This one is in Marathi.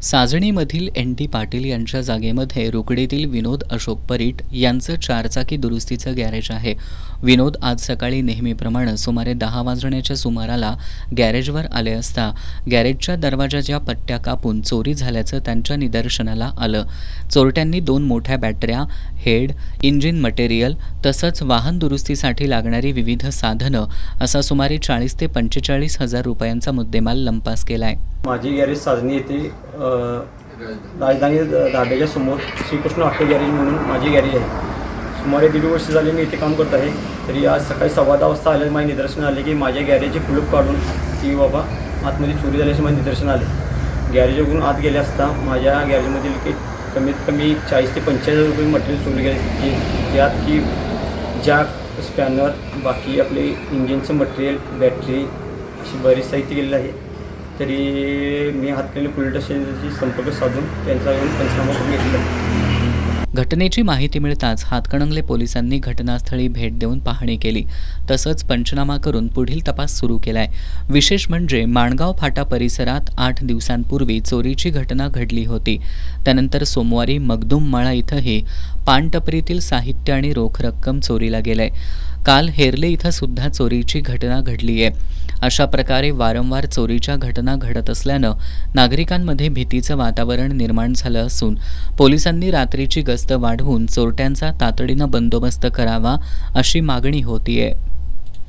साजणीमधील एन टी पाटील यांच्या जागेमध्ये रुकडेतील विनोद अशोक परीट यांचं चारचाकी दुरुस्तीचं गॅरेज आहे. विनोद आज सकाळी नेहमीप्रमाणे सुमारे 10 वाजण्याच्या सुमाराला गॅरेजवर आले असता गॅरेजच्या दरवाजाच्या पट्ट्या कापून चोरी झाल्याचं त्यांच्या निदर्शनाला आलं. चोरट्यांनी 2 मोठ्या बॅटऱ्या, हेड, इंजिन मटेरियल तसंच वाहन दुरुस्तीसाठी लागणारी विविध साधनं असा सुमारे 40 ते 45 हजार रुपयांचा मुद्देमाल लंपास केलाय. माझी गॅरेज साजणी येथे राजधानी धाब्याच्या समोर श्रीकृष्ण ऑटो गॅरेज म्हणून माझी गॅरेज आहे. सुमारे 1.5 वर्ष झाले मी इथे काम करत आहे. तरी आज सकाळी 10:15 वाजता आले माझे निदर्शन आले की माझ्या गॅरेजचे कुलूप काढून की बाबा आतमध्ये चोरी झाल्याचे माझे निदर्शन आले. गॅरेजवरून आत गेले असता माझ्या गॅरेजमधील की कमीत कमी 40 ते 45 रुपये मटेरियल चोरी गेले की त्यात की जॅक, स्पॅनर, बाकी आपले इंजिनचं मटेरियल, बॅटरी अशी बरीच साहित्य गेलेलं आहे. तरी मी हातकर्णी पोलीस स्टेशनशी संपर्क साधून त्यांचा पंचनामा करून घेतला. घटनेची माहिती मिळताच हातकणंगले पोलिसांनी घटनास्थळी भेट देऊन पाहणी केली. तसंच पंचनामा करून पुढील तपास सुरू केलाय. विशेष म्हणजे माणगाव फाटा परिसरात 8 दिवसांपूर्वी चोरीची घटना घडली होती. त्यानंतर सोमवारी मगदुममाळा इथंही पानटपरीतील साहित्य आणि रोख रक्कम चोरीला गेलंय. काल हेरले इथं सुद्धा चोरीची घटना घडली आहे. अशा प्रकारे वारंवार चोरीच्या घटना घडत असल्यानं नागरिकांमध्ये भीतीचं वातावरण निर्माण झालं असून पोलिसांनी रात्रीची गस्त वाढवून चोरट्यांचा तातडीनं बंदोबस्त करावा अशी मागणी होतीये.